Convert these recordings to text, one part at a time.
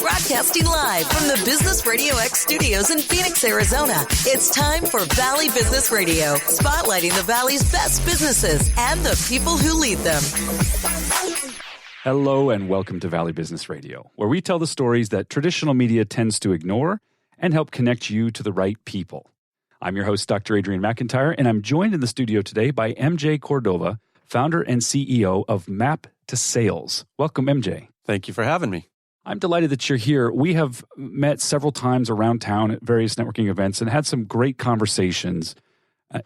Broadcasting live from the Business Radio X studios in Phoenix, Arizona. It's time for Valley Business Radio, spotlighting the Valley's best businesses and the people who lead them. Hello and welcome to Valley Business Radio, where we tell the stories that traditional media tends to ignore and help connect you to the right people. I'm your host, Dr. Adrian McIntyre, and I'm joined in the studio today by MJ Cordova, founder and CEO of Map to Sales. Welcome, MJ. Thank you for having me. I'm delighted that you're here. We have met several times around town at various networking events and had some great conversations.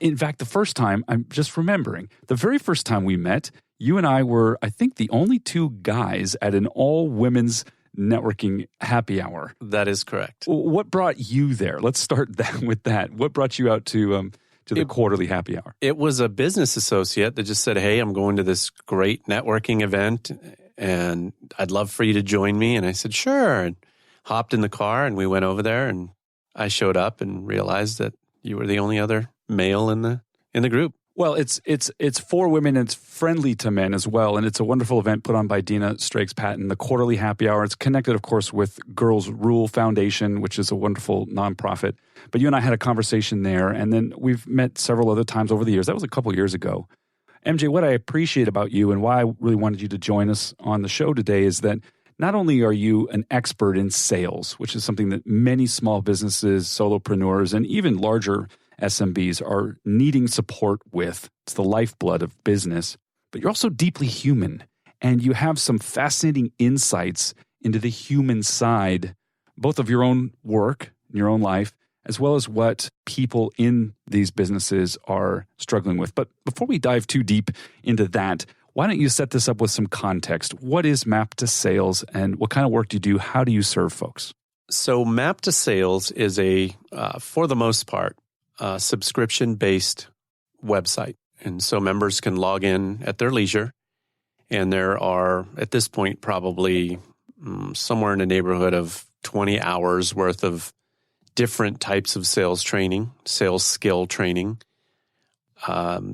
In fact, the first time, I'm just remembering, the very first time we met, you and I were, I think, the only two guys at an all-women's networking happy hour. That is correct. What brought you there? Let's start with that. What brought you out to the quarterly happy hour? It was a business associate that just said, hey, I'm going to this great networking event, and I'd love for you to join me. And I said, sure, and hopped in the car, and we went over there, and I showed up and realized that you were the only other male in the group. Well, it's for women, and it's friendly to men as well, and it's a wonderful event put on by Dina Strakes-Patton, the quarterly happy hour. It's connected, of course, with Girls Rule Foundation, which is a wonderful nonprofit. But you and I had a conversation there, and then we've met several other times over the years. That was a couple years ago. MJ, what I appreciate about you and why I really wanted you to join us on the show today is that not only are you an expert in sales, which is something that many small businesses, solopreneurs, and even larger SMBs are needing support with. It's the lifeblood of business. But you're also deeply human, and you have some fascinating insights into the human side, both of your own work, your own life, as well as what people in these businesses are struggling with. But before we dive too deep into that, why don't you set this up with some context? What is Map to Sales, and what kind of work do you do? How do you serve folks? So Map to Sales is for the most part, subscription-based website. And so members can log in at their leisure. And there are, at this point, probably somewhere in the neighborhood of 20 hours worth of different types of sales training, sales skill training.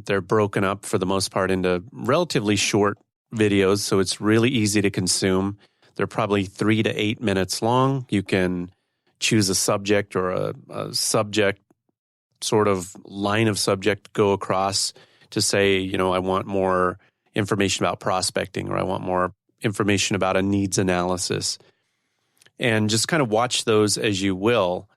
They're broken up for the most part into relatively short videos, so it's really easy to consume. They're probably 3 to 8 minutes long. You can choose a subject or a subject sort of line of subject go across to say, I want more information about prospecting, or I want more information about a needs analysis. And just kind of watch those as you will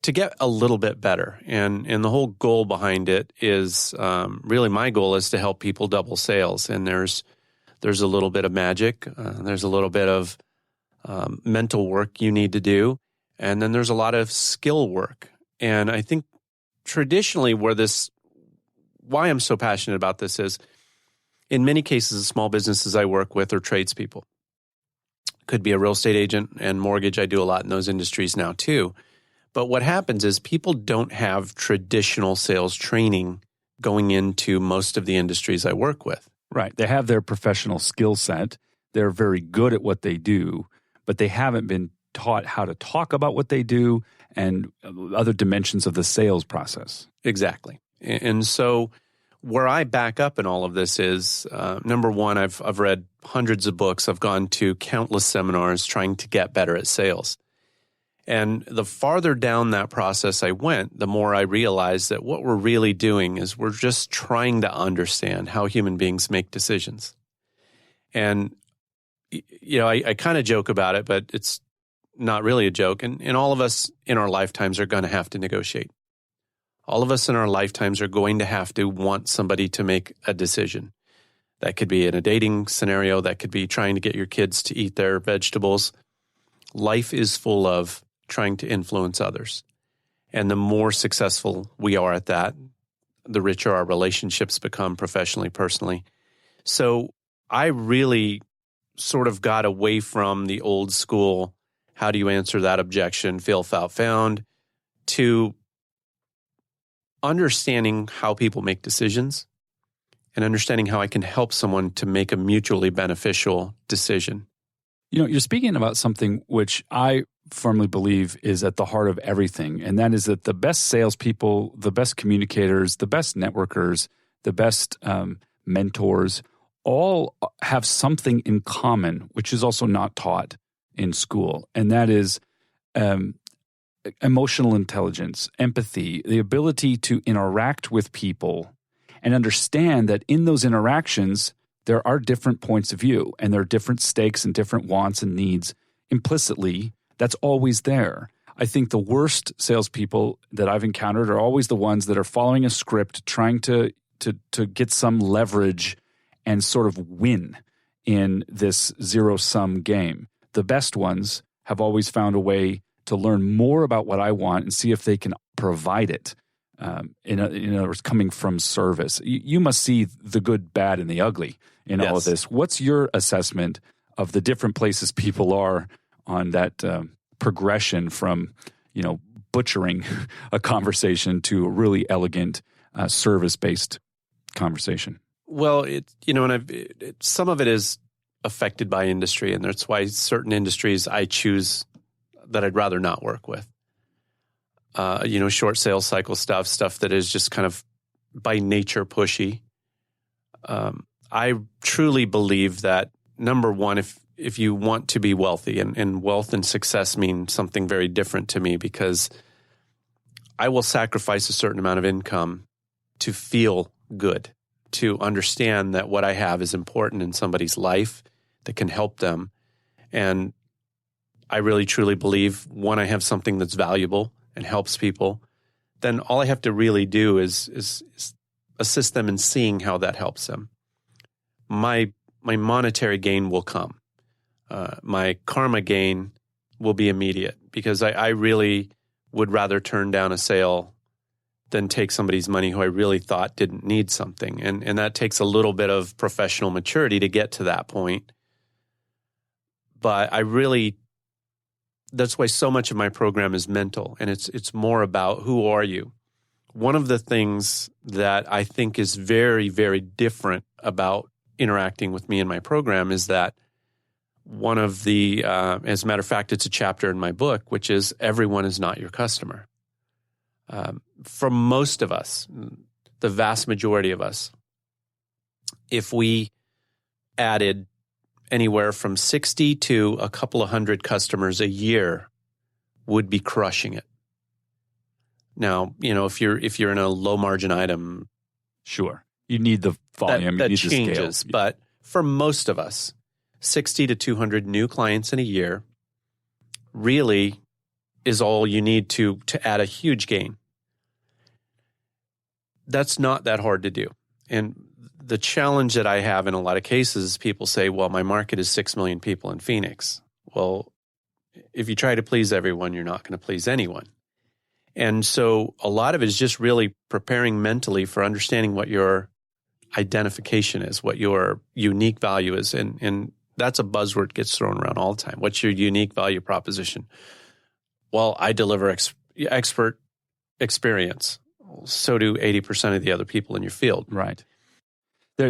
to get a little bit better. And the whole goal behind it is really my goal is to help people double sales. And there's a little bit of magic. There's a little bit of mental work you need to do. And then there's a lot of skill work. And I think traditionally why I'm so passionate about this is, in many cases, the small businesses I work with are tradespeople. Could be a real estate agent and mortgage. I do a lot in those industries now too. But what happens is people don't have traditional sales training going into most of the industries I work with. Right. They have their professional skill set. They're very good at what they do, but they haven't been taught how to talk about what they do and other dimensions of the sales process. Exactly. And so where I back up in all of this is, number one, I've read hundreds of books. I've gone to countless seminars trying to get better at sales. And the farther down that process I went, the more I realized that what we're really doing is we're just trying to understand how human beings make decisions. And, I kind of joke about it, but it's not really a joke. And all of us in our lifetimes are going to have to negotiate. All of us in our lifetimes are going to have to want somebody to make a decision. That could be in a dating scenario. That could be trying to get your kids to eat their vegetables. Life is full of trying to influence others. And the more successful we are at that, the richer our relationships become professionally, personally. So I really sort of got away from the old school, how do you answer that objection, feel, felt, found, to understanding how people make decisions and understanding how I can help someone to make a mutually beneficial decision. You're speaking about something which I firmly believe is at the heart of everything, and that is that the best salespeople, the best communicators, the best networkers, the best mentors all have something in common, which is also not taught. in school, and that is emotional intelligence, empathy, the ability to interact with people and understand that in those interactions, there are different points of view and there are different stakes and different wants and needs implicitly. That's always there. I think the worst salespeople that I've encountered are always the ones that are following a script, trying to get some leverage and sort of win in this zero-sum game. The best ones have always found a way to learn more about what I want and see if they can provide it. In other words, coming from service. You must see the good, bad, and the ugly in all of this. What's your assessment of the different places people are on that progression from, butchering a conversation to a really elegant service-based conversation? Well, some of it is affected by industry, and that's why certain industries I choose that I'd rather not work with. Short sales cycle stuff that is just kind of by nature pushy. I truly believe that, number one, if you want to be wealthy, and wealth and success mean something very different to me, because I will sacrifice a certain amount of income to feel good, to understand that what I have is important in somebody's life that can help them. And I really truly believe when I have something that's valuable and helps people, then all I have to really do is assist them in seeing how that helps them. My monetary gain will come. My karma gain will be immediate, because I really would rather turn down a sale than take somebody's money who I really thought didn't need something. And that takes a little bit of professional maturity to get to that point. But that's why so much of my program is mental, and it's more about who are you. One of the things that I think is very, very different about interacting with me in my program is that one of the, as a matter of fact, it's a chapter in my book, which is everyone is not your customer. For most of us, the vast majority of us, if we added anywhere from 60 to a couple of hundred customers a year, would be crushing it. Now, if you're in a low margin item, sure, you need the volume, that you need changes. the scale. But for most of us, 60 to 200 new clients in a year really is all you need to add a huge gain. That's not that hard to do. And the challenge that I have in a lot of cases, people say, well, my market is 6 million people in Phoenix. Well, if you try to please everyone, you're not going to please anyone. And so a lot of it is just really preparing mentally for understanding what your identification is, what your unique value is. And that's a buzzword that gets thrown around all the time. What's your unique value proposition? Well, I deliver expert experience. So do 80% of the other people in your field. Right.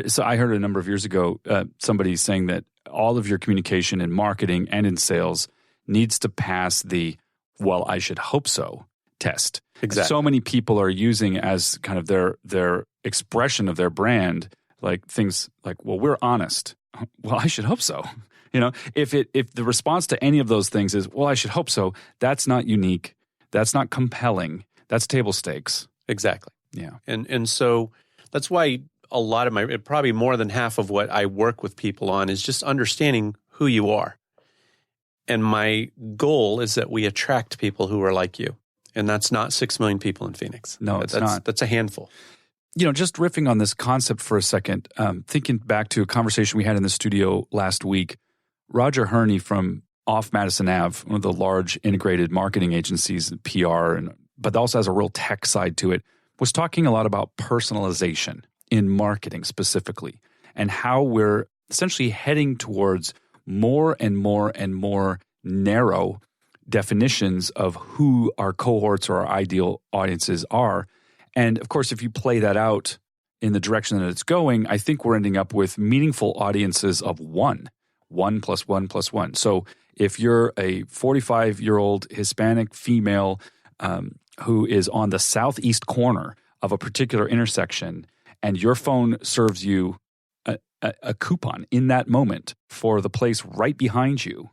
So I heard a number of years ago, somebody saying that all of your communication in marketing and in sales needs to pass the, well, I should hope so test. Exactly. So many people are using as kind of their expression of their brand, like things like, well, we're honest. Well, I should hope so. If the response to any of those things is, well, I should hope so, that's not unique. That's not compelling. That's table stakes. Exactly. Yeah. And so that's why a lot of probably more than half of what I work with people on is just understanding who you are. And my goal is that we attract people who are like you. And that's not 6 million people in Phoenix. No, it's not. That's a handful. Just riffing on this concept for a second, thinking back to a conversation we had in the studio last week, Roger Herney from Off Madison Ave, one of the large integrated marketing agencies, PR, but also has a real tech side to it, was talking a lot about personalization in marketing specifically, and how we're essentially heading towards more and more and more narrow definitions of who our cohorts or our ideal audiences are. And of course, if you play that out in the direction that it's going, I think we're ending up with meaningful audiences of 1 plus 1 plus 1. So if you're a 45-year-old Hispanic female who is on the southeast corner of a particular intersection, and your phone serves you a coupon in that moment for the place right behind you,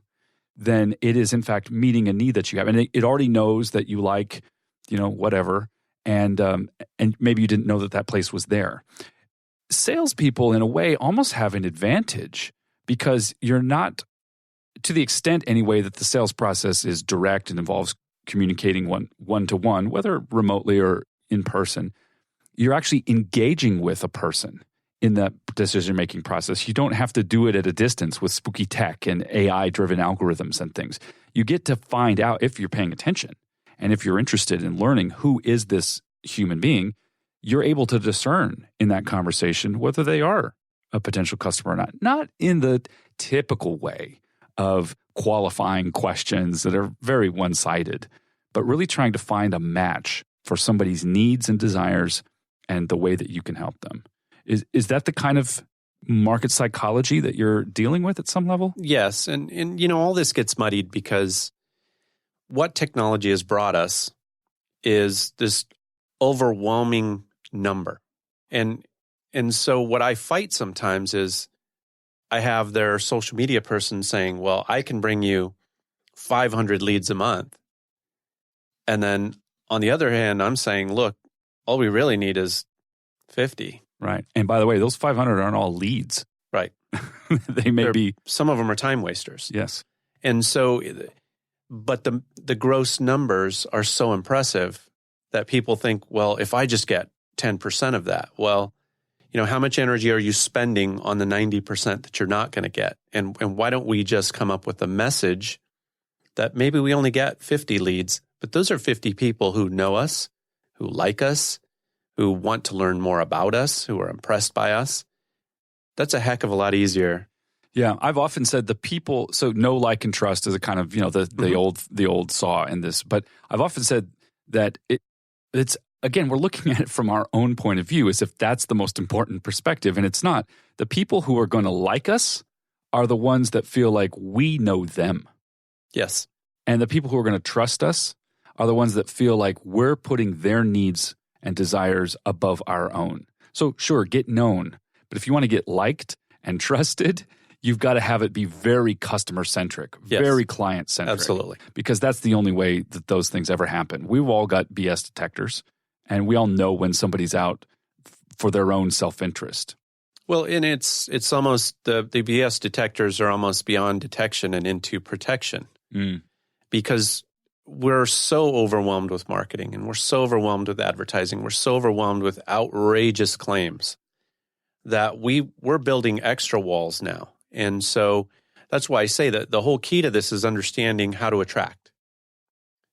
then it is in fact meeting a need that you have. And it already knows that you like, whatever. And maybe you didn't know that place was there. Salespeople, in a way, almost have an advantage because you're not, to the extent anyway that the sales process is direct and involves communicating one-to-one, whether remotely or in person, you're actually engaging with a person in that decision-making process. You don't have to do it at a distance with spooky tech and AI-driven algorithms and things. You get to find out, if you're paying attention and if you're interested in learning who is this human being, you're able to discern in that conversation whether they are a potential customer or not. Not in the typical way of qualifying questions that are very one-sided, but really trying to find a match for somebody's needs and desires and the way that you can help them. Is that the kind of market psychology that you're dealing with at some level? Yes. And all this gets muddied because what technology has brought us is this overwhelming number. And so what I fight sometimes is I have their social media person saying, well, I can bring you 500 leads a month. And then on the other hand, I'm saying, look, all we really need is 50. Right. And by the way, those 500 aren't all leads. Right. They may be. Some of them are time wasters. Yes. And so, but the gross numbers are so impressive that people think, well, if I just get 10% of that, well, how much energy are you spending on the 90% that you're not going to get? And why don't we just come up with a message that maybe we only get 50 leads, but those are 50 people who know us, who like us, who want to learn more about us, who are impressed by us. That's a heck of a lot easier. Yeah, I've often said the people, so know, like, and trust is a kind of, the old saw in this, but I've often said that it's, again, we're looking at it from our own point of view as if that's the most important perspective, and it's not. The people who are going to like us are the ones that feel like we know them. Yes. And the people who are going to trust us are the ones that feel like we're putting their needs and desires above our own. So sure, get known. But if you want to get liked and trusted, you've got to have it be very customer-centric, yes, very client-centric. Absolutely. Because that's the only way that those things ever happen. We've all got BS detectors, and we all know when somebody's out for their own self-interest. Well, and it's almost, the BS detectors are almost beyond detection and into protection. Because we're so overwhelmed with marketing, and we're so overwhelmed with advertising, we're so overwhelmed with outrageous claims that we're building extra walls now. And so that's why I say that the whole key to this is understanding how to attract.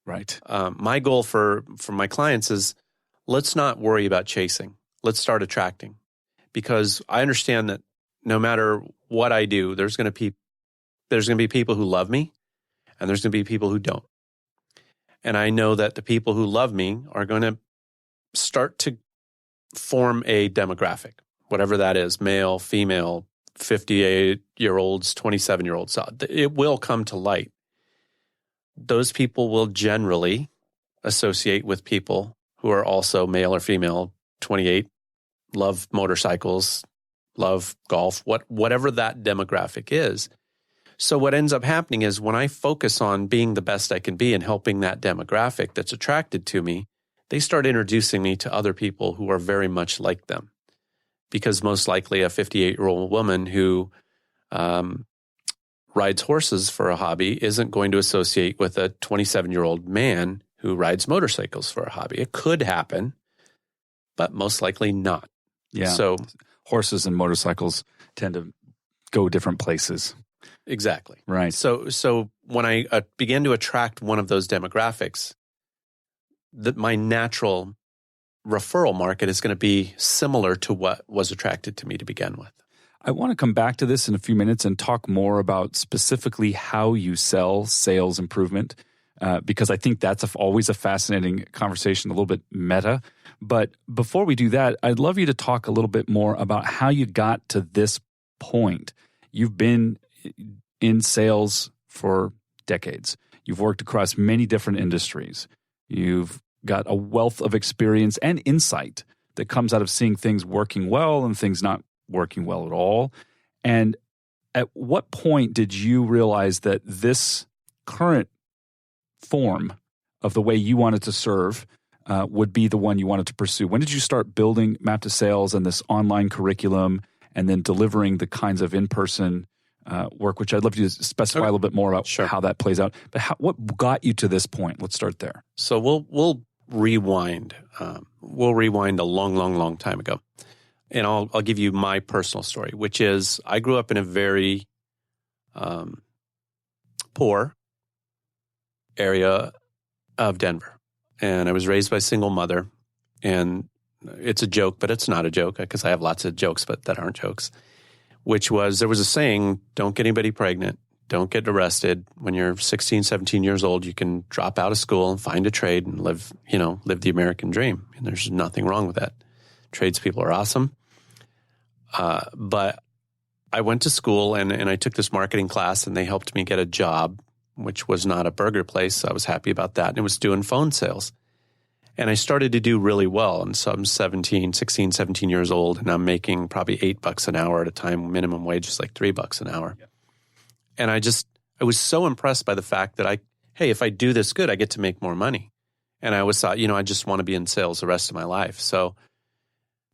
Right. My goal for my clients is, let's not worry about chasing. Let's start attracting. Because I understand that no matter what I do, there's going to be people who love me, and there's going to be people who don't. And I know that the people who love me are going to start to form a demographic, whatever that is, male, female, 58-year-olds, 27-year-olds. So it will come to light. Those people will generally associate with people who are also male or female, 28, love motorcycles, love golf, whatever that demographic is. So what ends up happening is when I focus on being the best I can be and helping that demographic that's attracted to me, they start introducing me to other people who are very much like them. Because most likely a 58-year-old woman who rides horses for a hobby isn't going to associate with a 27-year-old man who rides motorcycles for a hobby. It could happen, but most likely not. Yeah. So horses and motorcycles tend to go different places. Exactly. Right. So when I begin to attract one of those demographics, my natural referral market is going to be similar to what was attracted to me to begin with. I want to come back to this in a few minutes and talk more about specifically how you sell sales improvement, because I think that's always a fascinating conversation, a little bit meta. But before we do that, I'd love you to talk a little bit more about how you got to this point. You've been in sales for decades. You've worked across many different industries. You've got a wealth of experience and insight that comes out of seeing things working well and things not working well at all. And at what point did you realize that this current form of the way you wanted to serve would be the one you wanted to pursue? When did you start building Map to Sales and this online curriculum and then delivering the kinds of in-person work, which I'd love you to specify a little bit more about how that plays out. But what got you to this point? Let's start there. So we'll rewind. We'll rewind a long, long, long time ago. And I'll give you my personal story, which is I grew up in a very poor area of Denver. And I was raised by a single mother. And it's a joke, but it's not a joke because I have lots of jokes, but that aren't jokes, which was there was a saying, don't get anybody pregnant, don't get arrested. When you're 16, 17 years old, you can drop out of school and find a trade and live the American dream. And there's nothing wrong with that. Tradespeople are awesome. But I went to school and I took this marketing class and they helped me get a job, which was not a burger place. So I was happy about that. And it was doing phone sales. And I started to do really well. And so I'm 16, 17 years old, and I'm making probably $8 an hour at a time. Minimum wage is like $3 an hour. Yeah. And I was so impressed by the fact that if I do this good, I get to make more money. And I always thought, I just want to be in sales the rest of my life. So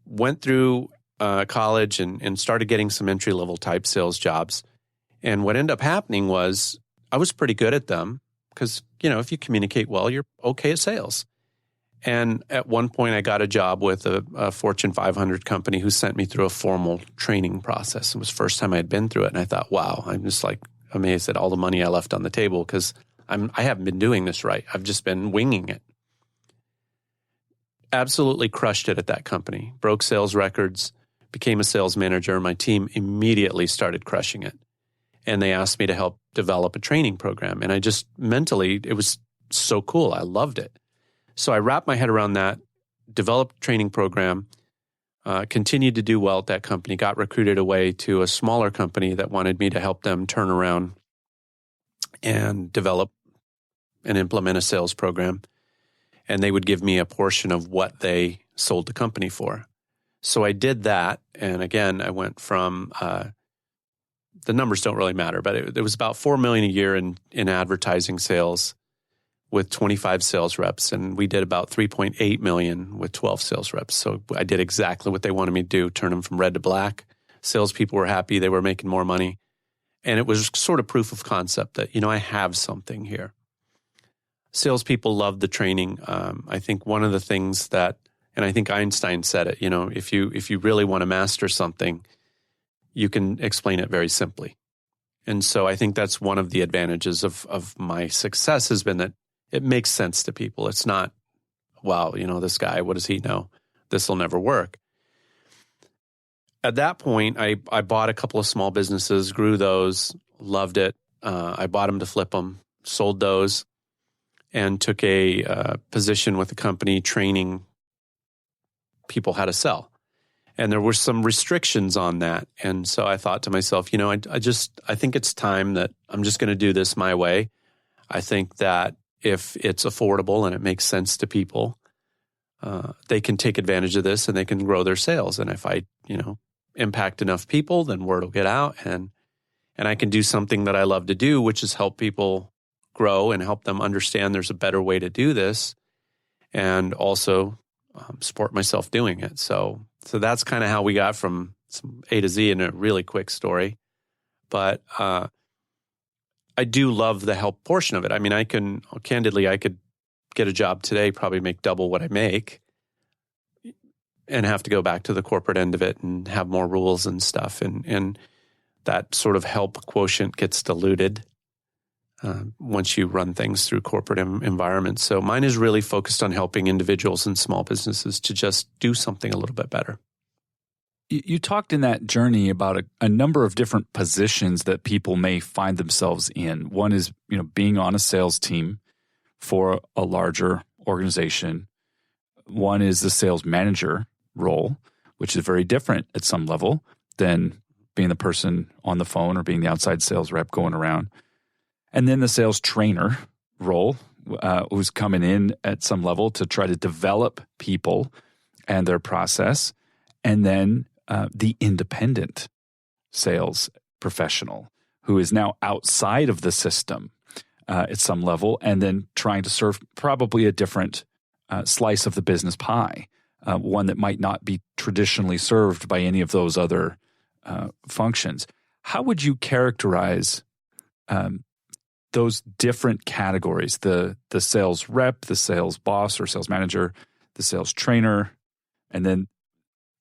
went through college and started getting some entry-level type sales jobs. And what ended up happening was I was pretty good at them because, if you communicate well, you're okay at sales. And at one point, I got a job with a Fortune 500 company who sent me through a formal training process. It was the first time I had been through it. And I thought, wow, I'm just like amazed at all the money I left on the table because I haven't been doing this right. I've just been winging it. Absolutely crushed it at that company. Broke sales records, became a sales manager. My team immediately started crushing it. And they asked me to help develop a training program. And I just mentally, it was so cool. I loved it. So I wrapped my head around that, developed a training program, continued to do well at that company, got recruited away to a smaller company that wanted me to help them turn around and develop and implement a sales program. And they would give me a portion of what they sold the company for. So I did that. And again, I went from, the numbers don't really matter, but it was about $4 million a year in advertising sales with 25 sales reps. And we did about $3.8 million with 12 sales reps. So I did exactly what they wanted me to do, turn them from red to black. Salespeople were happy. They were making more money. And it was sort of proof of concept that, I have something here. Salespeople loved the training. I think one of the things that, and I think Einstein said it, if you really want to master something, you can explain it very simply. And so I think that's one of the advantages of my success has been that it makes sense to people. It's not, wow, this guy, what does he know? This will never work. At that point, I bought a couple of small businesses, grew those, loved it. I bought them to flip them, sold those, and took a position with the company training people how to sell. And there were some restrictions on that. And so I thought to myself, I think it's time that I'm just going to do this my way. I think that if it's affordable and it makes sense to people, they can take advantage of this and they can grow their sales. And if I, impact enough people, then word will get out and I can do something that I love to do, which is help people grow and help them understand there's a better way to do this and also support myself doing it. So that's kind of how we got from some A to Z in a really quick story. But I do love the help portion of it. I mean, I could get a job today, probably make double what I make and have to go back to the corporate end of it and have more rules and stuff. And that sort of help quotient gets diluted once you run things through corporate environments. So mine is really focused on helping individuals and small businesses to just do something a little bit better. You talked in that journey about a number of different positions that people may find themselves in. One is, being on a sales team for a larger organization. One is the sales manager role, which is very different at some level than being the person on the phone or being the outside sales rep going around. And then the sales trainer role, who's coming in at some level to try to develop people and their process. And then the independent sales professional who is now outside of the system at some level, and then trying to serve probably a different slice of the business pie, one that might not be traditionally served by any of those other functions. How would you characterize those different categories, the sales rep, the sales boss or sales manager, the sales trainer, and then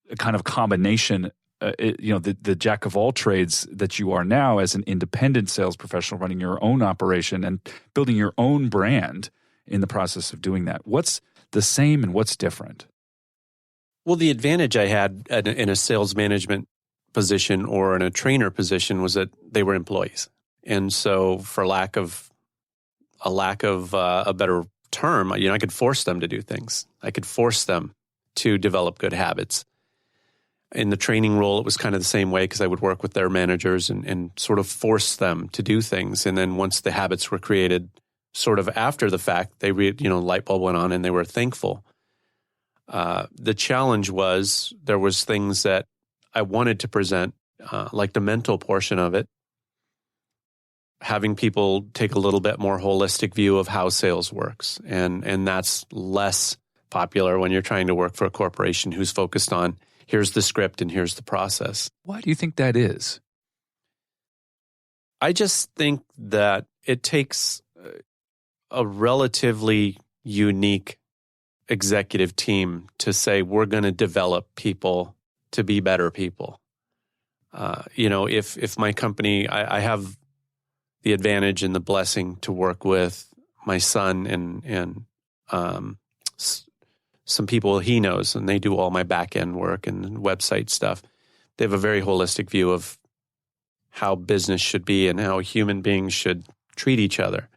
a kind of combination, the jack of all trades that you are now as an independent sales professional running your own operation and building your own brand in the process of doing that? What's the same and what's different? Well, the advantage I had in a sales management position or in a trainer position was that they were employees. And so for lack of a better term, I could force them to do things. I could force them to develop good habits. In the training role, it was kind of the same way because I would work with their managers and sort of force them to do things. And then once the habits were created, sort of after the fact, light bulb went on and they were thankful. The challenge was there was things that I wanted to present, like the mental portion of it, having people take a little bit more holistic view of how sales works. And that's less popular when you're trying to work for a corporation who's focused on here's the script and here's the process. Why do you think that is? I just think that it takes a relatively unique executive team to say we're going to develop people to be better people. If my company, I have the advantage and the blessing to work with my son and some people he knows, and they do all my back-end work and website stuff. They have a very holistic view of how business should be and how human beings should treat each other.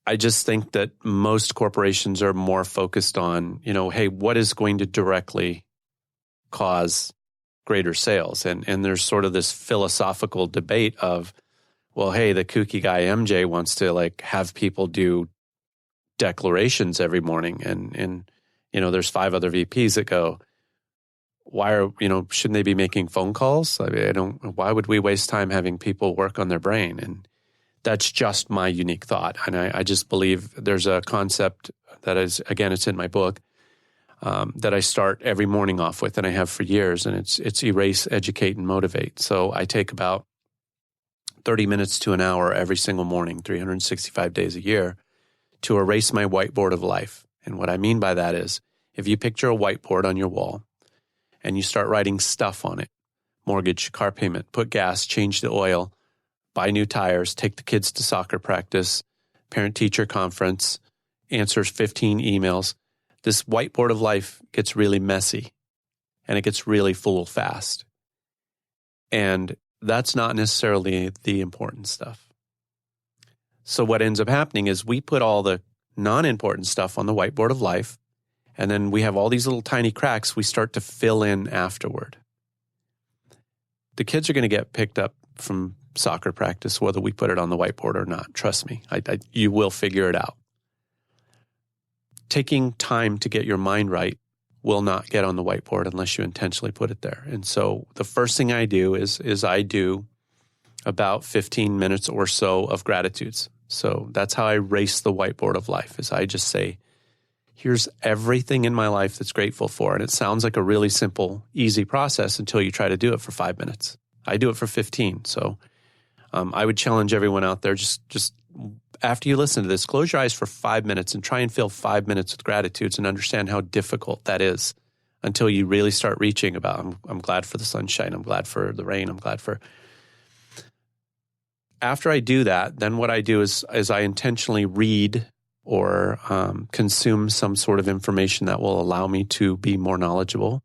I just think that most corporations are more focused on, hey, what is going to directly cause greater sales? And there's sort of this philosophical debate of, well, hey, the kooky guy MJ wants to have people do declarations every morning. And there's 5 other VPs that go, shouldn't they be making phone calls? Why would we waste time having people work on their brain? And that's just my unique thought. And I just believe there's a concept that is, again, it's in my book, that I start every morning off with, and I have for years, and it's erase, educate, and motivate. So I take about 30 minutes to an hour every single morning, 365 days a year, to erase my whiteboard of life. And what I mean by that is, if you picture a whiteboard on your wall and you start writing stuff on it, mortgage, car payment, put gas, change the oil, buy new tires, take the kids to soccer practice, parent-teacher conference, answers 15 emails, this whiteboard of life gets really messy and it gets really full fast. And that's not necessarily the important stuff. So what ends up happening is we put all the non-important stuff on the whiteboard of life, and then we have all these little tiny cracks we start to fill in afterward. The kids are going to get picked up from soccer practice, whether we put it on the whiteboard or not. Trust me, you will figure it out. Taking time to get your mind right will not get on the whiteboard unless you intentionally put it there. And so the first thing I do is I do about 15 minutes or so of gratitudes. So that's how I race the whiteboard of life, is I just say, here's everything in my life that's grateful for. And it sounds like a really simple, easy process until you try to do it for 5 minutes. I do it for 15. So I would challenge everyone out there, just after you listen to this, close your eyes for 5 minutes and try and fill 5 minutes with gratitudes and understand how difficult that is until you really start reaching about, I'm glad for the sunshine, I'm glad for the rain, I'm glad for... After I do that, then what I do is I intentionally read or consume some sort of information that will allow me to be more knowledgeable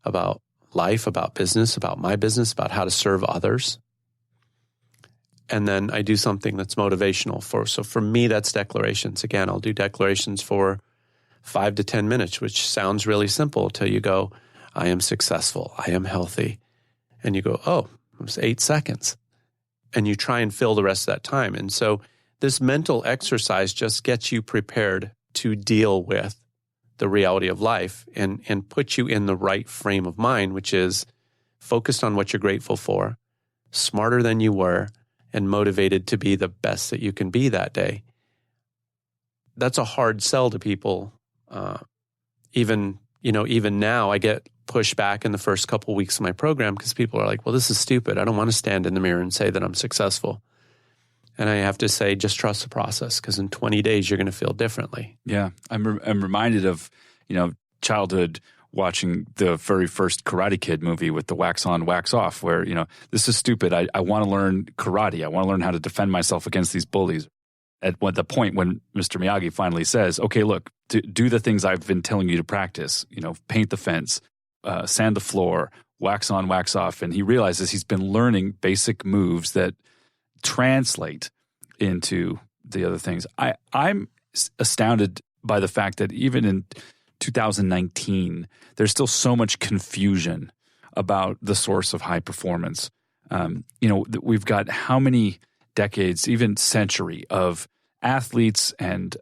about life, about business, about my business, about how to serve others. And then I do something that's motivational. So for me, that's declarations. Again, I'll do declarations for 5 to 10 minutes, which sounds really simple until you go, I am successful, I am healthy. And you go, oh, it was 8 seconds. And you try and fill the rest of that time. And so this mental exercise just gets you prepared to deal with the reality of life and put you in the right frame of mind, which is focused on what you're grateful for, smarter than you were, and motivated to be the best that you can be that day. That's a hard sell to people. Even now I get pushback in the first couple of weeks of my program because people are like, well, this is stupid. I don't want to stand in the mirror and say that I'm successful. And I have to say, just trust the process, because in 20 days, you're going to feel differently. Yeah. I'm reminded of, childhood watching the very first Karate Kid movie with the wax on, wax off, where, this is stupid. I want to learn karate. I want to learn how to defend myself against these bullies. At the point when Mr. Miyagi finally says, okay, look, do the things I've been telling you to practice, paint the fence, sand the floor, wax on, wax off. And he realizes he's been learning basic moves that translate into the other things. I'm astounded by the fact that even in 2019, there's still so much confusion about the source of high performance. We've got how many decades, even century, of athletes and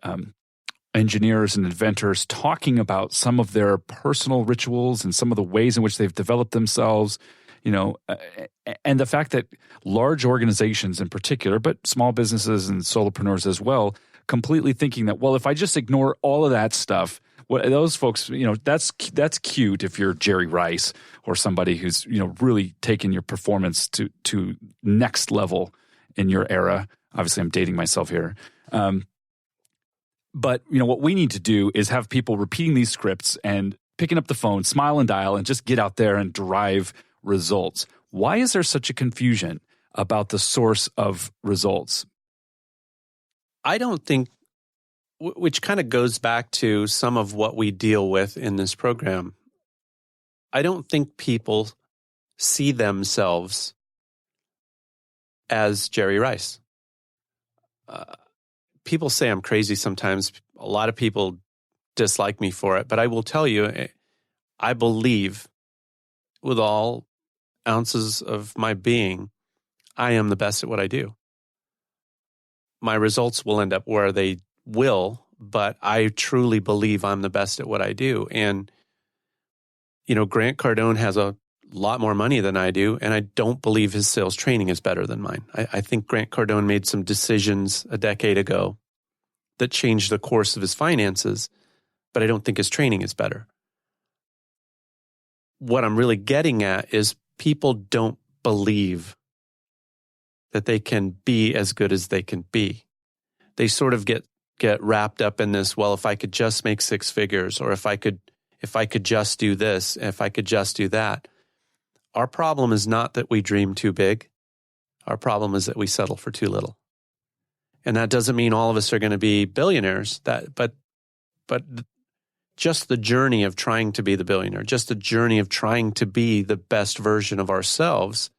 engineers and inventors talking about some of their personal rituals and some of the ways in which they've developed themselves, and the fact that large organizations in particular, but small businesses and solopreneurs as well, completely thinking that, well, if I just ignore all of that stuff, those folks, that's cute if you're Jerry Rice or somebody who's, really taken your performance to next level in your era. Obviously, I'm dating myself here. But, what we need to do is have people repeating these scripts and picking up the phone, smile and dial, and just get out there and derive results. Why is there such a confusion about the source of results? I don't think, which kind of goes back to some of what we deal with in this program, I don't think people see themselves as Jerry Rice. People say I'm crazy sometimes. A lot of people dislike me for it, but I will tell you, I believe with all ounces of my being, I am the best at what I do. My results will end up where they will, but I truly believe I'm the best at what I do. And, Grant Cardone has a lot more money than I do, and I don't believe his sales training is better than mine. I think Grant Cardone made some decisions a decade ago that changed the course of his finances, but I don't think his training is better. What I'm really getting at is people don't believe that they can be as good as they can be. They sort of get wrapped up in this, well, if I could just make six figures, or if I could just do this, if I could just do that. Our problem is not that we dream too big. Our problem is that we settle for too little. And that doesn't mean all of us are going to be billionaires, but just the journey of trying to be the billionaire, just the journey of trying to be the best version of ourselves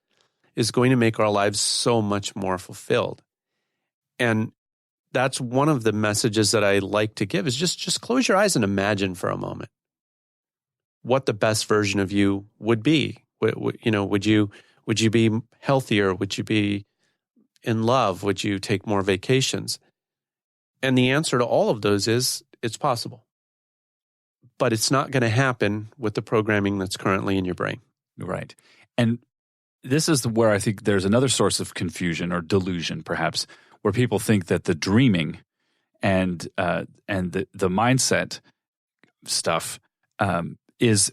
is going to make our lives so much more fulfilled. And that's one of the messages that I like to give is just close your eyes and imagine for a moment what the best version of you would be. Would you be healthier? Would you be in love? Would you take more vacations? And the answer to all of those is it's possible. But it's not going to happen with the programming that's currently in your brain. Right. And this is where I think there's another source of confusion or delusion, perhaps, where people think that the dreaming and the mindset stuff is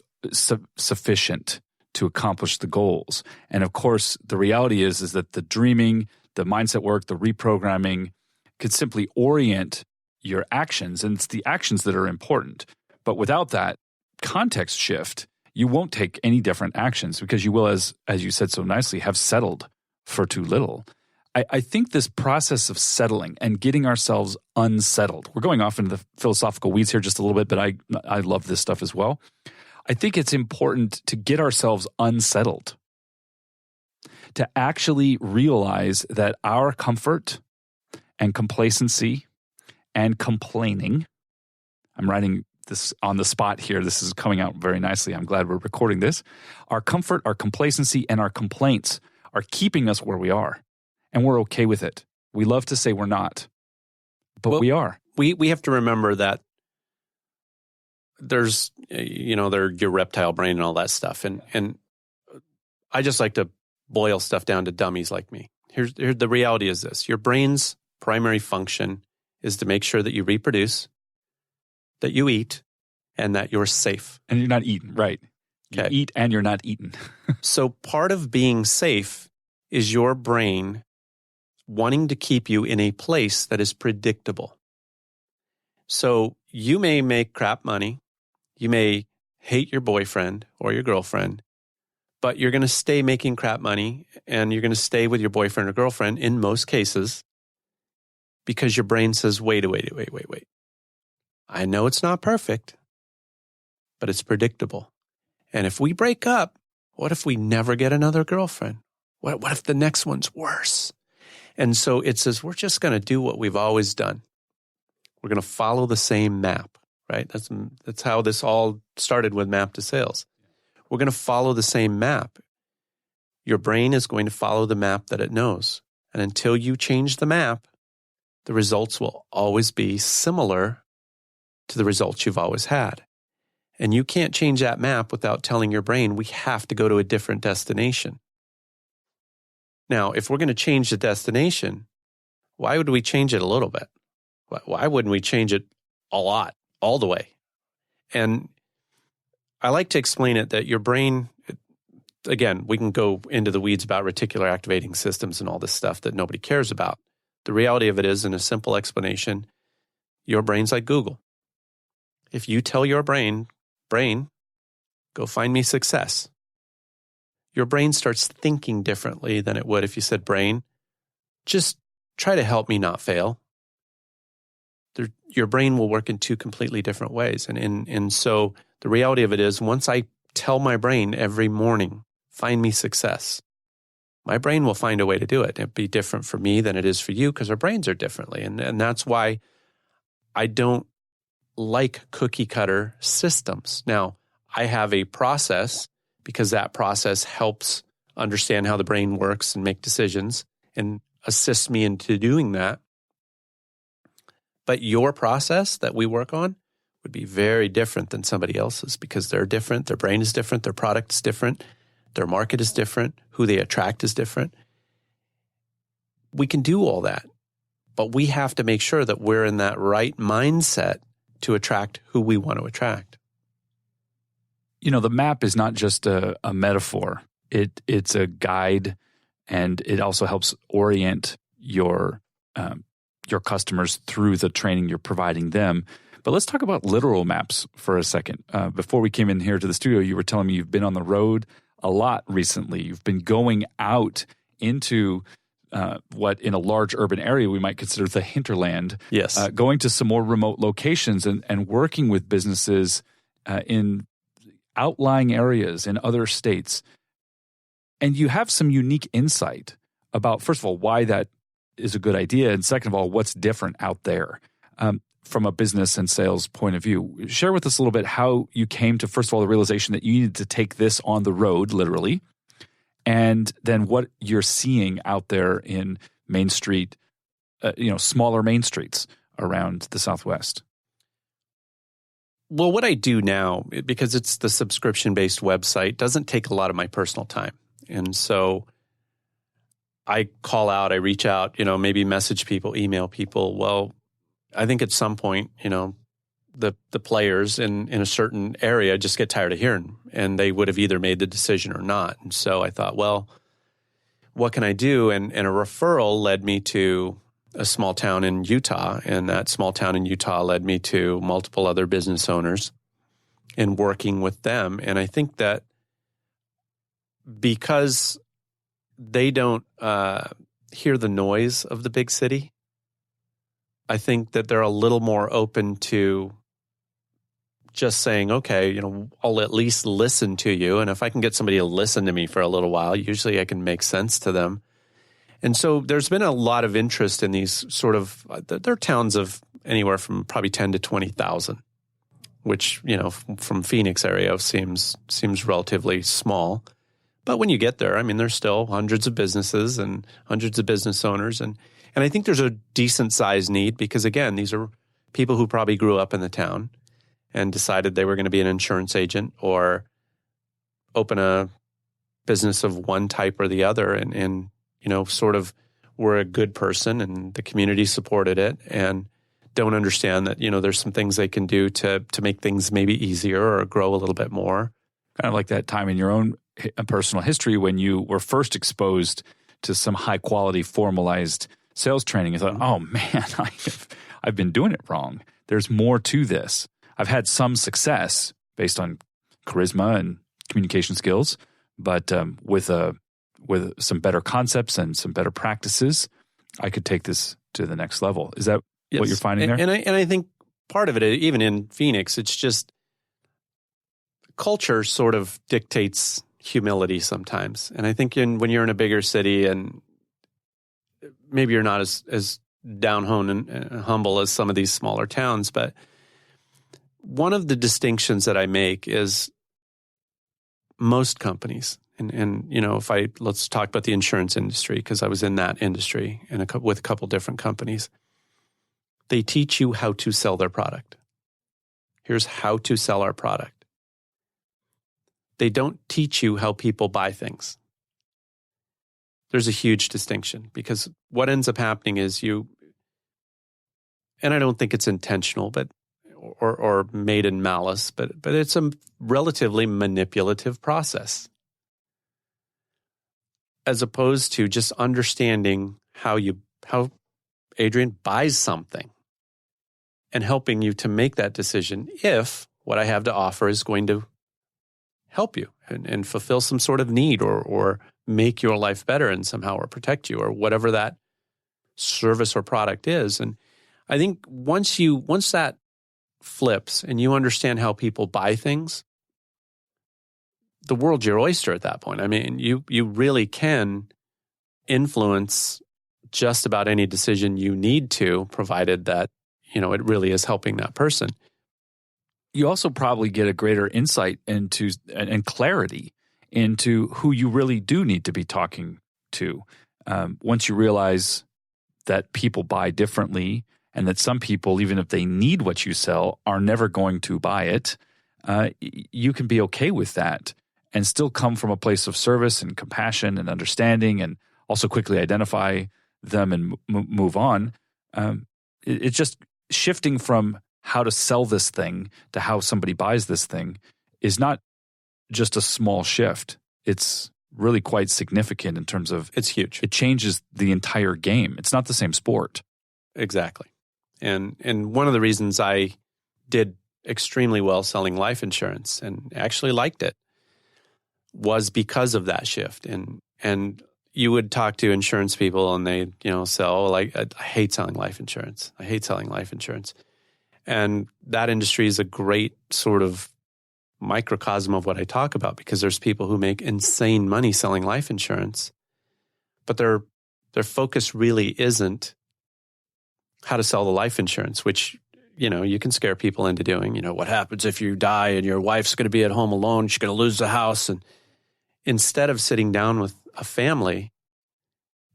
sufficient to accomplish the goals. And of course, the reality is that the dreaming, the mindset work, the reprogramming could simply orient your actions, and it's the actions that are important. But without that context shift, you won't take any different actions because you will, as you said so nicely, have settled for too little. I think this process of settling and getting ourselves unsettled, we're going off into the philosophical weeds here just a little bit, but I love this stuff as well. I think it's important to get ourselves unsettled, to actually realize that our comfort and complacency and complaining, I'm writing this on the spot here. This is coming out very nicely. I'm glad we're recording this. Our comfort, our complacency, and our complaints are keeping us where we are, and we're okay with it. We love to say we're not, but we are. We have to remember that there's, your reptile brain and all that stuff. And I just like to boil stuff down to dummies like me. Here's the reality is this. Your brain's primary function is to make sure that you reproduce, that you eat, and that you're safe. And you're not eaten, right? You eat and you're not eaten. So part of being safe is your brain wanting to keep you in a place that is predictable. So you may make crap money. You may hate your boyfriend or your girlfriend, but you're going to stay making crap money and you're going to stay with your boyfriend or girlfriend in most cases because your brain says, wait. I know it's not perfect, but it's predictable. And if we break up, what if we never get another girlfriend? What if the next one's worse? And so it says, we're just going to do what we've always done. We're going to follow the same map, right? That's how this all started with Map to Sales. We're going to follow the same map. Your brain is going to follow the map that it knows. And until you change the map, the results will always be similar to the results you've always had. And you can't change that map without telling your brain, we have to go to a different destination. Now, if we're going to change the destination, why would we change it a little bit? Why wouldn't we change it a lot, all the way? And I like to explain it that your brain, again, we can go into the weeds about reticular activating systems and all this stuff that nobody cares about. The reality of it is, in a simple explanation, your brain's like Google. If you tell your brain, go find me success, your brain starts thinking differently than it would if you said, brain, just try to help me not fail. Your brain will work in two completely different ways. And so the reality of it is, once I tell my brain every morning, find me success, my brain will find a way to do it. It'll be different for me than it is for you because our brains are differently. And that's why I don't like cookie cutter systems. Now, I have a process because that process helps understand how the brain works and make decisions and assists me into doing that. But your process that we work on would be very different than somebody else's because they're different, their brain is different, their product is different, their market is different, who they attract is different. We can do all that, but we have to make sure that we're in that right mindset to attract who we want to attract. You know, the map is not just a metaphor. It's a guide, and it also helps orient your customers through the training you're providing them. But let's talk about literal maps for a second. Before we came in here to the studio, you were telling me you've been on the road a lot recently. You've been going out into what in a large urban area we might consider the hinterland. Yes. Going to some more remote locations and working with businesses in outlying areas in other states. And you have some unique insight about, first of all, why that is a good idea, and second of all, what's different out there from a business and sales point of view. Share with us a little bit how you came to, first of all, the realization that you needed to take this on the road, literally, and then what you're seeing out there in Main Street, smaller main streets around the Southwest. Well, what I do now, because it's the subscription-based website, doesn't take a lot of my personal time. And so I call out, I reach out, maybe message people, email people. Well, I think at some point, the players in a certain area just get tired of hearing, and they would have either made the decision or not. And so I thought, well, what can I do? And a referral led me to a small town in Utah, and that small town in Utah led me to multiple other business owners and working with them. And I think that because they don't hear the noise of the big city, I think that they're a little more open to just saying, okay, I'll at least listen to you. And if I can get somebody to listen to me for a little while, usually I can make sense to them. And so there's been a lot of interest in these sort of, they're towns of anywhere from probably 10 to 20,000, which, from Phoenix area seems relatively small. But when you get there, there's still hundreds of businesses and hundreds of business owners. And I think there's a decent size need because, again, these are people who probably grew up in the town and decided they were going to be an insurance agent or open a business of one type or the other and sort of were a good person and the community supported it and don't understand that, there's some things they can do to make things maybe easier or grow a little bit more. Kind of like that time in your own personal history when you were first exposed to some high quality formalized sales training. You thought, oh man, I've been doing it wrong. There's more to this. I've had some success based on charisma and communication skills, but with some better concepts and some better practices, I could take this to the next level. Is that what you're finding there? And I think part of it, even in Phoenix, it's just culture sort of dictates humility sometimes. And I think when you're in a bigger city and maybe you're not as down home and humble as some of these smaller towns, but one of the distinctions that I make is most companies, and let's talk about the insurance industry because I was in that industry and with a couple different companies. They teach you how to sell their product. Here's how to sell our product. They don't teach you how people buy things. There's a huge distinction because what ends up happening is and I don't think it's intentional, but or made in malice, but it's a relatively manipulative process, as opposed to just understanding how Adrian buys something and helping you to make that decision if what I have to offer is going to help you and fulfill some sort of need or make your life better and somehow or protect you or whatever that service or product is. And I think once that flips and you understand how people buy things, the world's your oyster at that point. I mean, you really can influence just about any decision you need to, provided that, it really is helping that person. You also probably get a greater insight into and clarity into who you really do need to be talking to. Once you realize that people buy differently and that some people, even if they need what you sell, are never going to buy it, you can be okay with that and still come from a place of service and compassion and understanding and also quickly identify them and move on. It's just shifting from how to sell this thing to how somebody buys this thing is not just a small shift. It's really quite significant in terms of it's huge. It changes the entire game. It's not the same sport. Exactly. And one of the reasons I did extremely well selling life insurance and actually liked it was because of that shift. And you would talk to insurance people and they, sell like, I hate selling life insurance. I hate selling life insurance. And that industry is a great sort of microcosm of what I talk about because there's people who make insane money selling life insurance, but their focus really isn't how to sell the life insurance, which, you can scare people into doing. What happens if you die and your wife's going to be at home alone, she's going to lose the house. And instead of sitting down with a family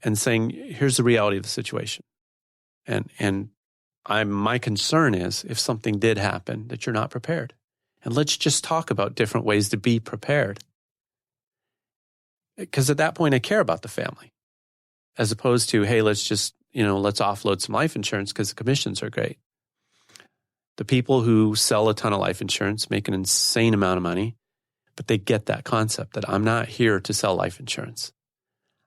and saying, here's the reality of the situation. And my concern is if something did happen that you're not prepared. And let's just talk about different ways to be prepared. Because at that point, I care about the family. As opposed to, hey, let's just, let's offload some life insurance because the commissions are great. The people who sell a ton of life insurance make an insane amount of money, but they get that concept that I'm not here to sell life insurance.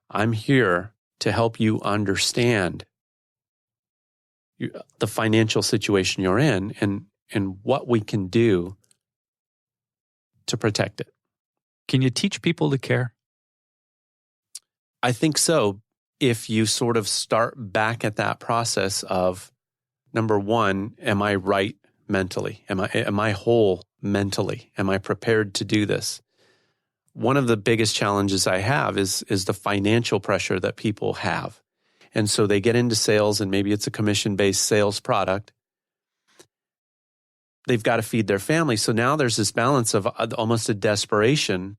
I'm here to help you understand the financial situation you're in and what we can do to protect it. Can you teach people to care? I think so. If you sort of start back at that process of, number one, am I right mentally? Am I whole mentally? Am I prepared to do this? One of the biggest challenges I have is the financial pressure that people have. And so they get into sales and maybe it's a commission-based sales product. They've got to feed their family. So now there's this balance of almost a desperation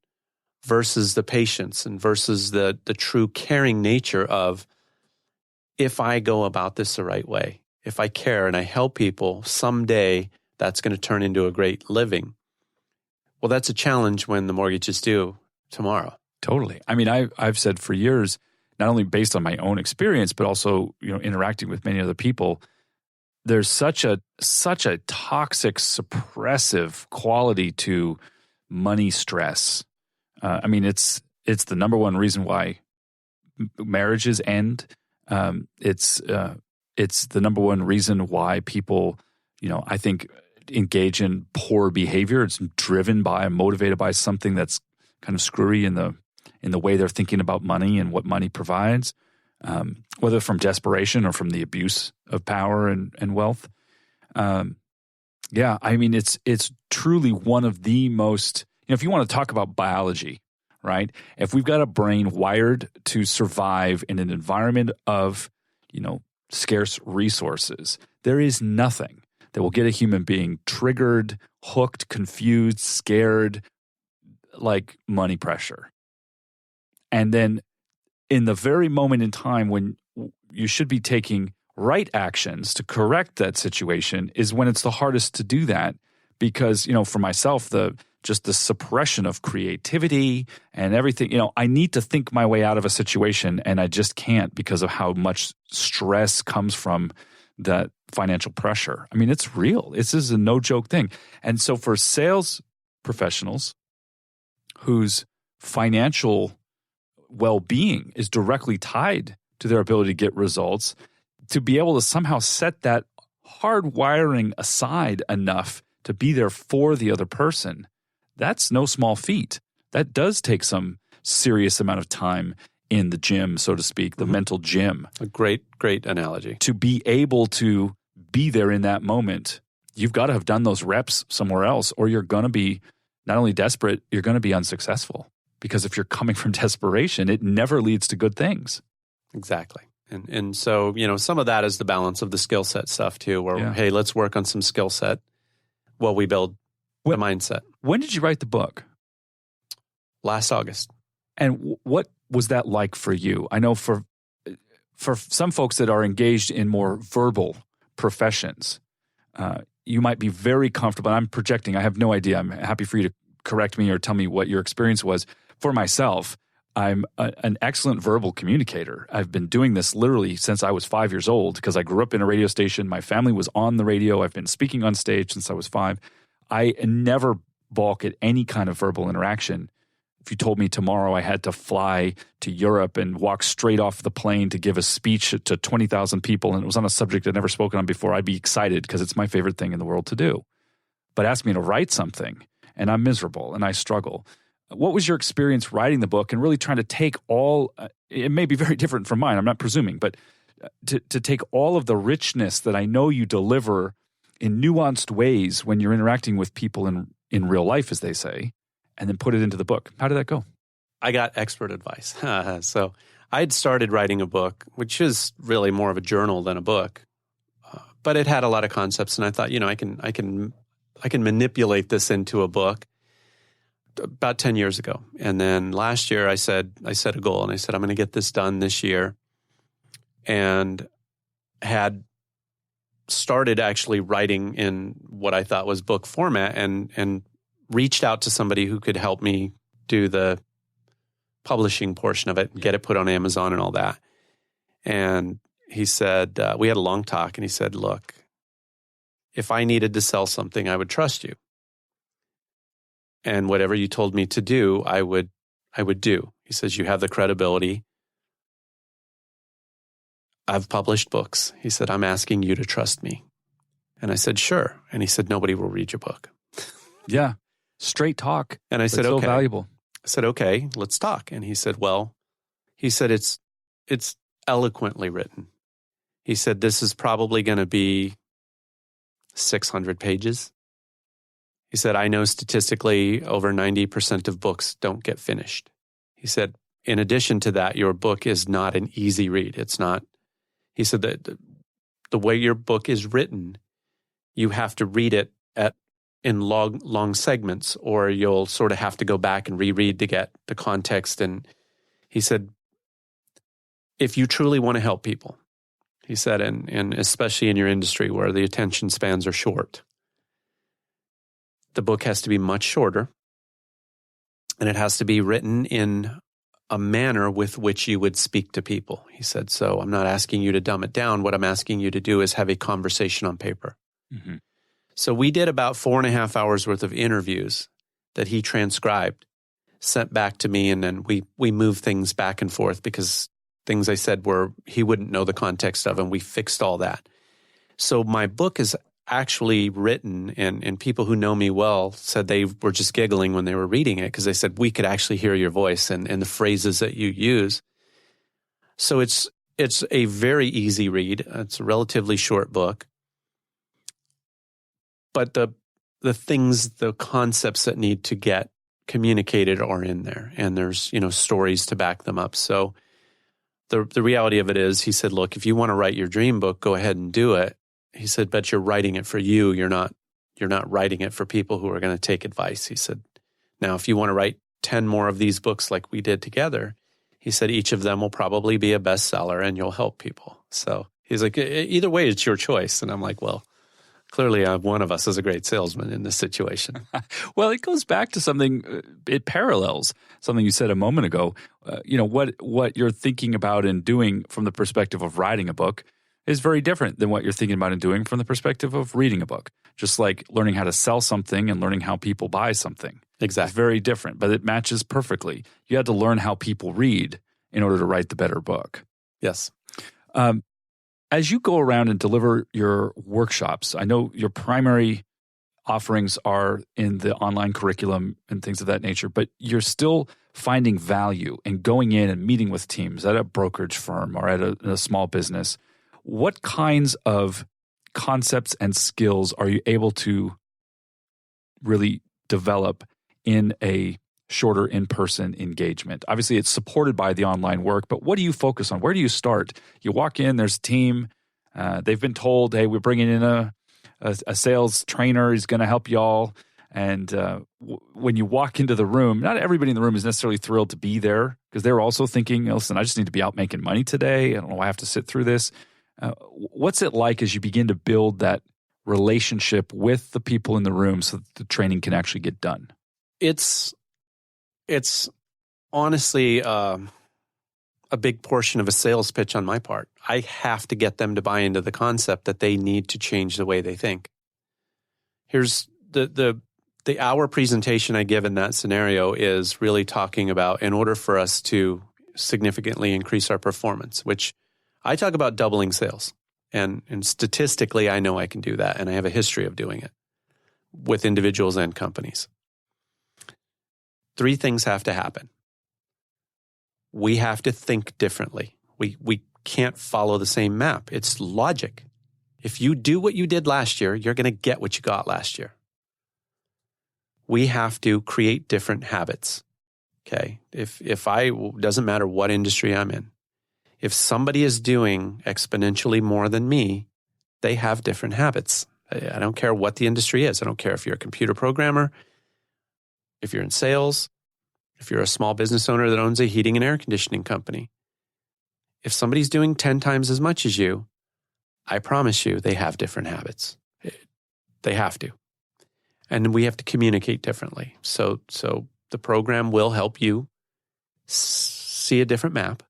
versus the patience and versus the true caring nature of, if I go about this the right way, if I care and I help people, someday that's going to turn into a great living. Well, that's a challenge when the mortgage is due tomorrow. Totally. I mean, I've said for years, not only based on my own experience, but also, interacting with many other people, there's such a toxic, suppressive quality to money stress. It's the number one reason why marriages end. It's the number one reason why people, I think, engage in poor behavior. It's driven by and motivated by something that's kind of screwy in the way they're thinking about money and what money provides, whether from desperation or from the abuse of power and wealth. It's truly one of the most, if you want to talk about biology, right? If we've got a brain wired to survive in an environment of, scarce resources, there is nothing that will get a human being triggered, hooked, confused, scared, like money pressure. And then in the very moment in time when you should be taking right actions to correct that situation is when it's the hardest to do that. Because, for myself, the suppression of creativity and everything, I need to think my way out of a situation and I just can't because of how much stress comes from that financial pressure. It's real. This is a no joke thing. And so for sales professionals whose financial well-being is directly tied to their ability to get results, to be able to somehow set that hard wiring aside enough to be there for the other person, that's no small feat. That does take some serious amount of time in the gym, so to speak, the mental gym. A great analogy. To be able to be there in that moment, you've got to have done those reps somewhere else, or you're going to be not only desperate, you're going to be unsuccessful. Because if you're coming from desperation, it never leads to good things. Exactly. And so, some of that is the balance of the skill set stuff too, where, hey, let's work on some skill set while we build the mindset. When did you write the book? Last August. And what was that like for you? I know for some folks that are engaged in more verbal professions, you might be very comfortable. I'm projecting. I have no idea. I'm happy for you to correct me or tell me what your experience was. For myself, I'm an excellent verbal communicator. I've been doing this literally since I was 5 years old because I grew up in a radio station. My family was on the radio. I've been speaking on stage since I was 5. I never balk at any kind of verbal interaction. If you told me tomorrow I had to fly to Europe and walk straight off the plane to give a speech to 20,000 people and it was on a subject I'd never spoken on before, I'd be excited because it's my favorite thing in the world to do. But ask me to write something and I'm miserable and I struggle. What was your experience writing the book and really trying to take all, it may be very different from mine, I'm not presuming, but to take all of the richness that I know you deliver in nuanced ways when you're interacting with people in real life, as they say, and then put it into the book. How did that go? I got expert advice. So I had started writing a book, which is really more of a journal than a book, but it had a lot of concepts, and I thought, I can manipulate this into a book. About 10 years ago. And then last year I set a goal and I said, I'm going to get this done this year, and had started actually writing in what I thought was book format and reached out to somebody who could help me do the publishing portion of it and get it put on Amazon and all that. And he said, we had a long talk and he said, look, if I needed to sell something, I would trust you. And whatever you told me to do, I would do. He says, you have the credibility. I've published books. He said, I'm asking you to trust me. And I said, sure. And he said, nobody will read your book. Yeah. Straight talk. And I said, okay. So valuable. I said, okay, let's talk. And he said, it's eloquently written. He said, this is probably going to be 600 pages. He said, I know statistically over 90% of books don't get finished. He said, in addition to that, your book is not an easy read. It's not. He said that the way your book is written, you have to read it in long segments, or you'll sort of have to go back and reread to get the context. And he said, if you truly want to help people, he said, and especially in your industry where the attention spans are short, the book has to be much shorter, and it has to be written in a manner with which you would speak to people. He said, so I'm not asking you to dumb it down. What I'm asking you to do is have a conversation on paper. Mm-hmm. So we did about 4.5 hours worth of interviews that he transcribed, sent back to me, and then we moved things back and forth because things I said were he wouldn't know the context of, and we fixed all that. So my book is actually written, and people who know me well said they were just giggling when they were reading it because they said, we could actually hear your voice and the phrases that you use. So it's a very easy read. It's a relatively short book. But the things, the concepts that need to get communicated are in there, and there's, stories to back them up. So the reality of it is, he said, look, if you want to write your dream book, go ahead and do it. He said, but you're writing it for you. You're not writing it for people who are going to take advice. He said, now, if you want to write 10 more of these books like we did together, he said, each of them will probably be a bestseller and you'll help people. So he's like, either way, it's your choice. And I'm like, well, clearly one of us is a great salesman in this situation. Well, it goes back to something, it parallels something you said a moment ago. What you're thinking about and doing from the perspective of writing a book is very different than what you're thinking about and doing from the perspective of reading a book. Just like learning how to sell something and learning how people buy something. Exactly. It's very different, but it matches perfectly. You had to learn how people read in order to write the better book. Yes. As you go around and deliver your workshops, I know your primary offerings are in the online curriculum and things of that nature, but you're still finding value in going in and meeting with teams at a brokerage firm or at a small business. What kinds of concepts and skills are you able to really develop in a shorter in-person engagement? Obviously, it's supported by the online work, but what do you focus on? Where do you start? You walk in, there's a team. They've been told, hey, we're bringing in a sales trainer. He's going to help you all. And when you walk into the room, not everybody in the room is necessarily thrilled to be there because they're also thinking, listen, I just need to be out making money today. I don't know why I have to sit through this. What's it like as you begin to build that relationship with the people in the room so that the training can actually get done? It's honestly a big portion of a sales pitch on my part. I have to get them to buy into the concept that they need to change the way they think. Here's the hour presentation I give in that scenario is really talking about in order for us to significantly increase our performance, which I talk about doubling sales. And statistically, I know I can do that, and I have a history of doing it with individuals and companies. 3 things have to happen. We have to think differently. We can't follow the same map. It's logic. If you do what you did last year, you're going to get what you got last year. We have to create different habits. Okay? Doesn't matter what industry I'm in. If somebody is doing exponentially more than me, they have different habits. I don't care what the industry is. I don't care if you're a computer programmer, if you're in sales, if you're a small business owner that owns a heating and air conditioning company. If somebody's doing 10 times as much as you, I promise you they have different habits. They have to. And we have to communicate differently. So the program will help you see a different map,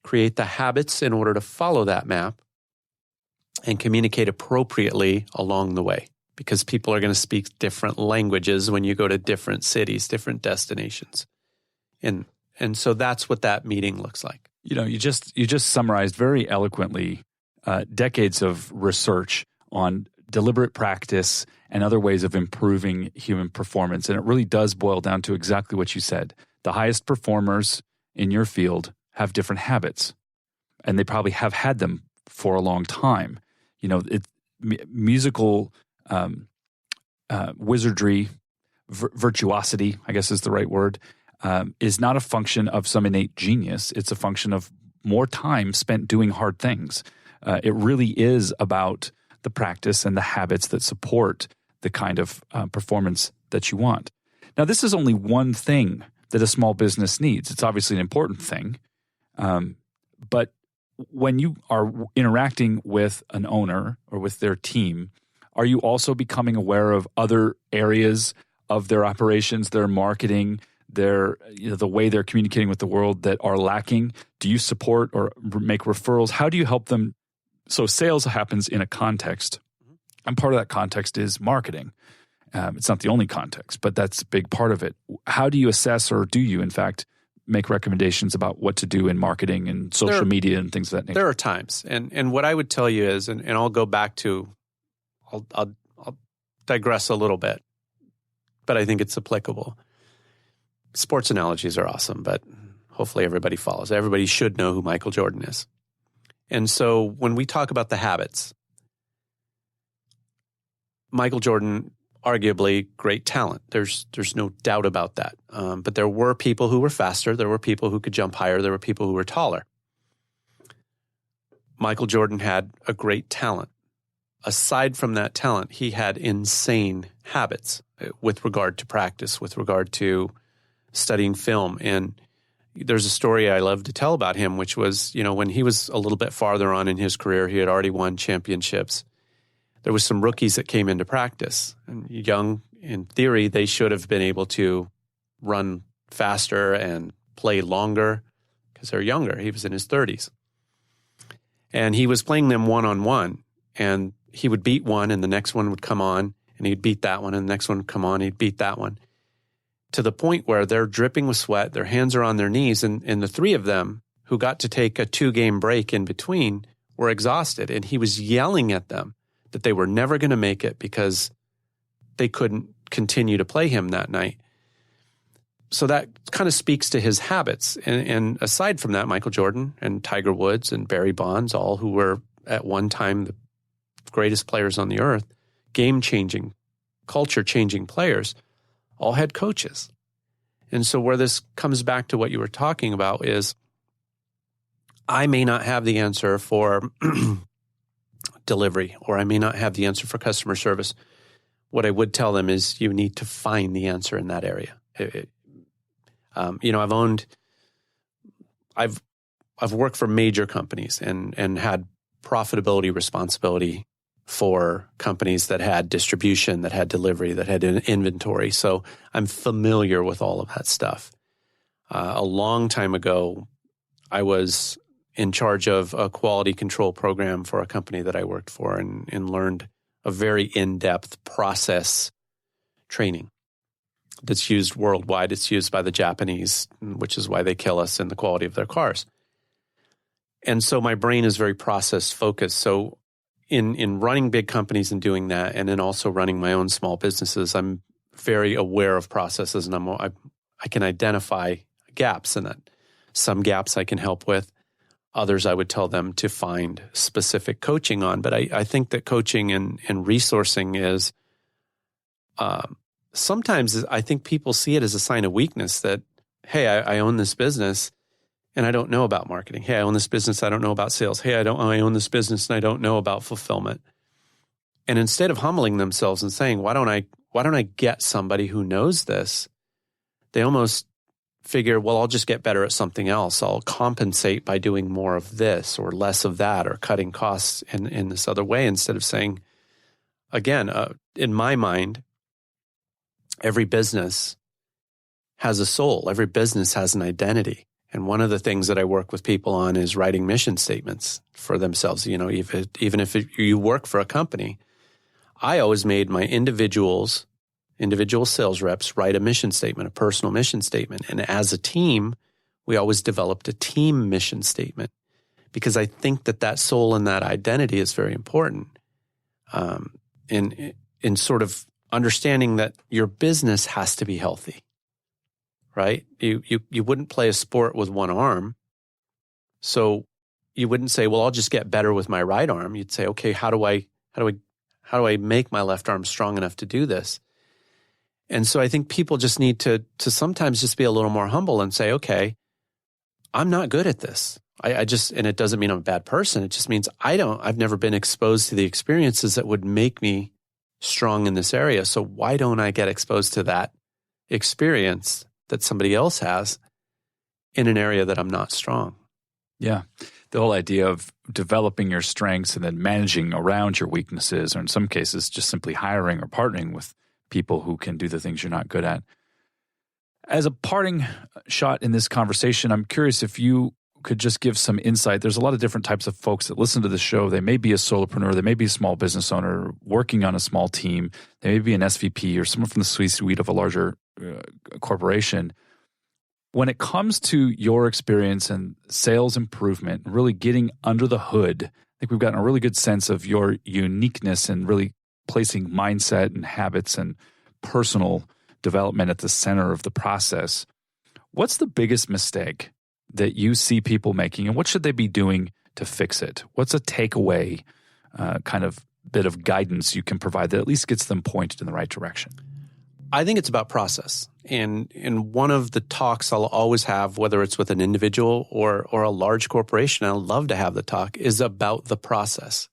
create the habits in order to follow that map, and communicate appropriately along the way. Because people are going to speak different languages when you go to different cities, different destinations. And so that's what that meeting looks like. You just summarized very eloquently decades of research on deliberate practice and other ways of improving human performance. And it really does boil down to exactly what you said. The highest performers in your field have different habits, and they probably have had them for a long time. Musical wizardry, virtuosity, I guess is the right word, is not a function of some innate genius. It's a function of more time spent doing hard things. It really is about the practice and the habits that support the kind of performance that you want. Now, this is only one thing that a small business needs. It's obviously an important thing, but when you are interacting with an owner or with their team, are you also becoming aware of other areas of their operations, their marketing, the way they're communicating with the world that are lacking? Do you support or make referrals? How do you help them? So sales happens in a context, and part of that context is marketing. It's not the only context, but that's a big part of it. How do you assess, or do you, in fact, make recommendations about what to do in marketing and social media and things of that nature? There are times. And what I would tell you is, and I'll go back to, I'll digress a little bit, but I think it's applicable. Sports analogies are awesome, but hopefully everybody follows. Everybody should know who Michael Jordan is. And so when we talk about the habits, Michael Jordan, arguably great talent. There's no doubt about that. But there were people who were faster. There were people who could jump higher. There were people who were taller. Michael Jordan had a great talent. Aside from that talent, he had insane habits with regard to practice, with regard to studying film. And there's a story I love to tell about him, which was, when he was a little bit farther on in his career, he had already won championships. There was some rookies that came into practice. And young, in theory, they should have been able to run faster and play longer because they're younger. He was in his 30s. And he was playing them one-on-one. And he would beat one, and the next one would come on, and he'd beat that one, and the next one would come on, he'd beat that one. To the point where they're dripping with sweat, their hands are on their knees, and the three of them who got to take a 2-game break in between were exhausted. And he was yelling at them that they were never going to make it because they couldn't continue to play him that night. So that kind of speaks to his habits. And aside from that, Michael Jordan and Tiger Woods and Barry Bonds, all who were at one time the greatest players on the earth, game-changing, culture-changing players, all had coaches. And so where this comes back to what you were talking about is I may not have the answer for delivery, or I may not have the answer for customer service. What I would tell them is you need to find the answer in that area. I've worked for major companies and had profitability responsibility for companies that had distribution, that had delivery, that had inventory. So I'm familiar with all of that stuff. A long time ago, I was in charge of a quality control program for a company that I worked for and learned a very in-depth process training that's used worldwide. It's used by the Japanese, which is why they kill us in the quality of their cars. And so my brain is very process-focused. So in running big companies and doing that, and then also running my own small businesses, I'm very aware of processes, and I can identify gaps in that. Some gaps I can help with. Others I would tell them to find specific coaching on. But I think that coaching and resourcing is sometimes I think people see it as a sign of weakness that, hey, I own this business and I don't know about marketing. Hey, I own this business, I don't know about sales. Hey, I own this business and I don't know about fulfillment. And instead of humbling themselves and saying, why don't I get somebody who knows this? They almost figure, well, I'll just get better at something else. I'll compensate by doing more of this or less of that or cutting costs in this other way, instead of saying, again, in my mind, every business has a soul. Every business has an identity. And one of the things that I work with people on is writing mission statements for themselves. Even if you work for a company, I always made my individual sales reps write a mission statement, a personal mission statement. And as a team, we always developed a team mission statement because I think that soul and that identity is very important in sort of understanding that your business has to be healthy, right? You wouldn't play a sport with one arm. So you wouldn't say, well, I'll just get better with my right arm. You'd say, okay, how do I make my left arm strong enough to do this? And so I think people just need to sometimes just be a little more humble and say, okay, I'm not good at this. And it doesn't mean I'm a bad person. It just means I've never been exposed to the experiences that would make me strong in this area. So why don't I get exposed to that experience that somebody else has in an area that I'm not strong? Yeah. The whole idea of developing your strengths and then managing around your weaknesses, or in some cases, just simply hiring or partnering with people who can do the things you're not good at. As a parting shot in this conversation, I'm curious if you could just give some insight. There's a lot of different types of folks that listen to the show. They may be a solopreneur, they may be a small business owner working on a small team, they may be an SVP or someone from the C-suite of a larger corporation. When it comes to your experience and sales improvement, really getting under the hood, I think we've gotten a really good sense of your uniqueness and really placing mindset and habits and personal development at the center of the process. What's the biggest mistake that you see people making, and what should they be doing to fix it? What's a takeaway kind of bit of guidance you can provide that at least gets them pointed in the right direction? I think it's about process. And in one of the talks I'll always have, whether it's with an individual or a large corporation, I love to have the talk, is about the process.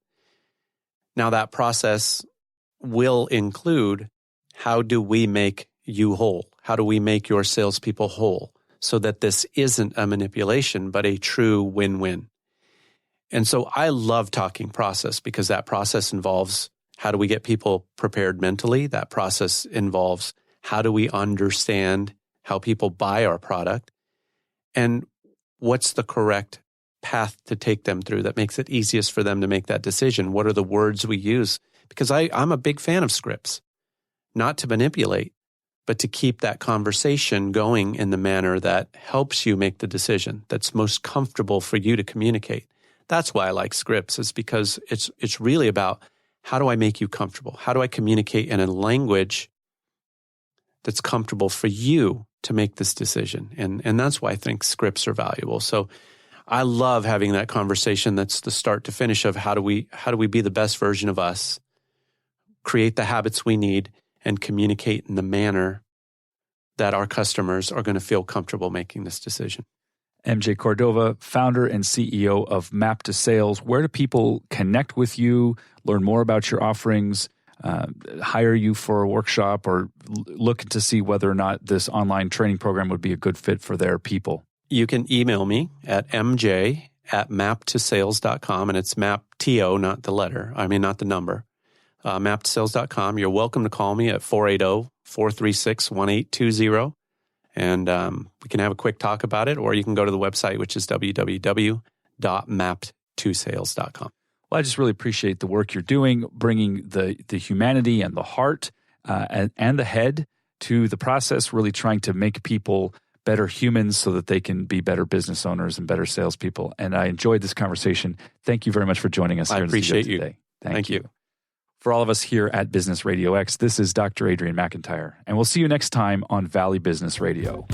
Now, that process will include, how do we make you whole? How do we make your salespeople whole so that this isn't a manipulation, but a true win-win? And so I love talking process because that process involves, how do we get people prepared mentally? That process involves, how do we understand how people buy our product? And what's the correct path to take them through that makes it easiest for them to make that decision? What are the words we use? Because I'm a big fan of scripts, not to manipulate, but to keep that conversation going in the manner that helps you make the decision, that's most comfortable for you to communicate. That's why I like scripts, is because it's really about, how do I make you comfortable? How do I communicate in a language that's comfortable for you to make this decision? And that's why I think scripts are valuable. So I love having that conversation that's the start to finish of, how do we be the best version of us, create the habits we need, and communicate in the manner that our customers are going to feel comfortable making this decision. MJ Cordova, founder and CEO of Map to Sales. Where do people connect with you, learn more about your offerings, hire you for a workshop, or look to see whether or not this online training program would be a good fit for their people? You can email me at mj@maptosales.com, and it's map, T-O, not the letter. I mean, not the number. Maptosales.com. You're welcome to call me at 480-436-1820. And we can have a quick talk about it, or you can go to the website, which is www.maptosales.com. Well, I just really appreciate the work you're doing, bringing the humanity and the heart and the head to the process, really trying to make people better humans so that they can be better business owners and better salespeople. And I enjoyed this conversation. Thank you very much for joining us here in the studio today. Thank you. For all of us here at Business Radio X, this is Dr. Adrian McIntyre, and we'll see you next time on Valley Business Radio.